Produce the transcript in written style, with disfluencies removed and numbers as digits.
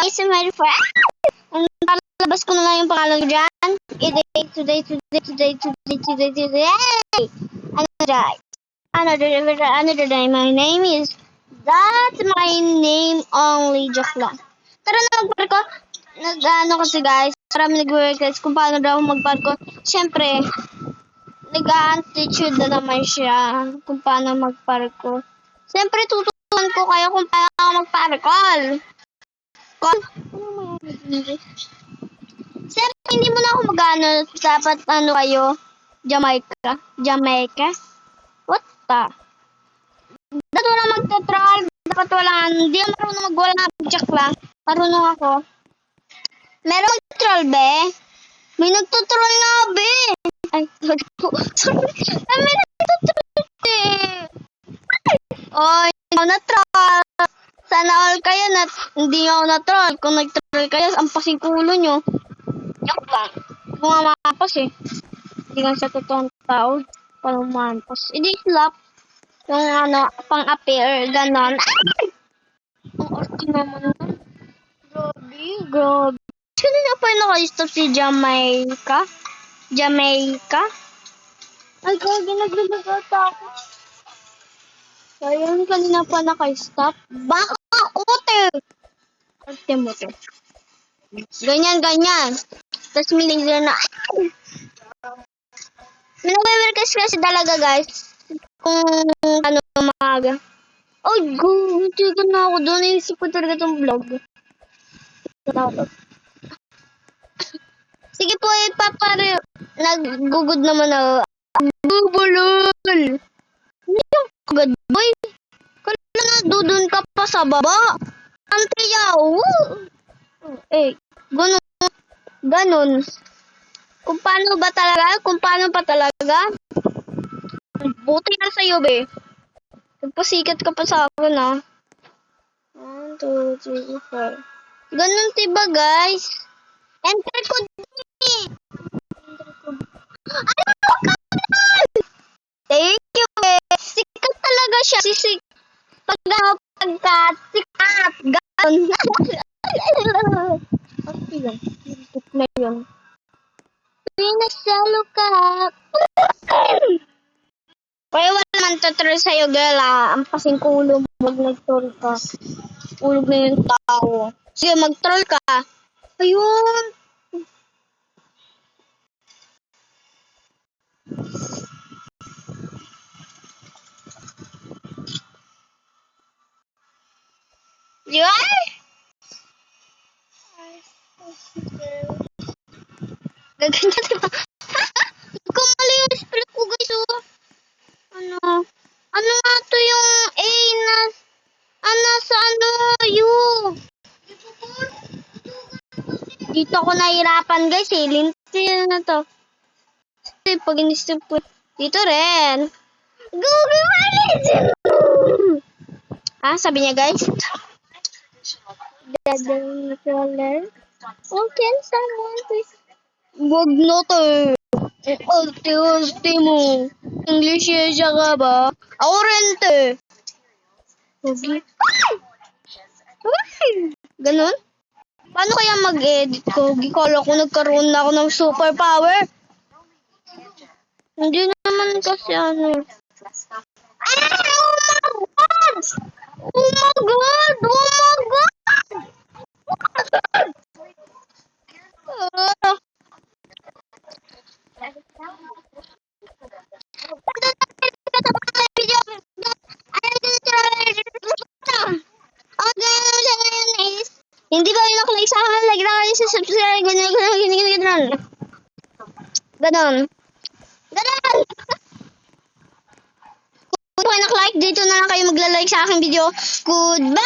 guys, my friend. Palabas ko na lang yung pangalan ko dyan. Today. Another day. My name is, that's my name only. Joke lang. Tara na magparko. Nag-ano kasi guys, marami nag-request kung paano daw magparko. Siyempre, nag-attitude na naman siya kung paano magparko. Siyempre, tuturuan ko kayo kung paano magparkol. Siyempre, hindi mo na ako mag-ano. Dapat ano kayo, Jamaica? What the? Dapat wala magta-troll. Dapat wala, hindi ako marunong mag-wala. Joke lang. Marunong ako. Meron mag-troll, be? May nagtutroll nga, be. Ay, sorry. May nagtutroll, eh. Oh, hindi ako na-troll. Sana all kayo na hindi ako na-troll. Kung nag-troll kayo, ampasin kulo nyo. Joke lang. Hindi ko nga mapas, eh. Hindi nga siya totoong tao. Parang mapas. Hindi slap. Yung ano, pang-appear, ganon. Ay! Ang orti naman na. Grabe. Kanina pa naka-stop si Jamaica? Ay, gagi, naglulugata ako. Ayun, kanina pa naka-stop. Baka kote! Arte mo to. Ganyan. Tapos may laser na. May nag-request kasi talaga, guys. Kung ano, maaga. Oh, go! Tiga na ako doon. Naisip ko talaga itong vlog. Sige po, nag-gugod naman ako. Bubulol! Hindi yung kagad, boy. Kala na, dudun ka pa sa baba. Antiyaw! Eh, ganun. Kung paano pa talaga? Buti na sa'yo, be. Nagpasikat ka pa sa akin, ha. 1, 2, 3, 4. Ganun, diba, guys? Enter ko din. Ano ka? Thank you, be. Sikat talaga siya. Pagkat, sikat. Ganun. Okay lang. Sikat na yun. Pinasalo ka. Kaya wala naman tutroll sa'yo, girl, ah. Ang pasing kulo mo. Wag nag-troll ka. Ulog na yung tao. Sige, mag-troll ka. Ayun. Yun? Gaganyan, diba? Kumali yung spell ko, guys, oh. Ano nga to yung A na, sa ano, U. Dito ako nahirapan, guys, eh. Lintil na to. Pag inisip ko, dito rin. Google Manager! Ah, sabi niya, guys. Okay, someone please. Wag na to. Ulti mo. English siya ka ba? Ako rin to. Ganun? Paano kaya mag-edit ko? Gikala ko nagkaroon na ako ng superpower. Hindi naman kasi ano. Oh my God! Hindi ba yung nakalike sa akin? Like na kayo sa subscribe. Ganon. Kung kayo nakalike, dito na lang kayo magla-like sa aking video. Goodbye!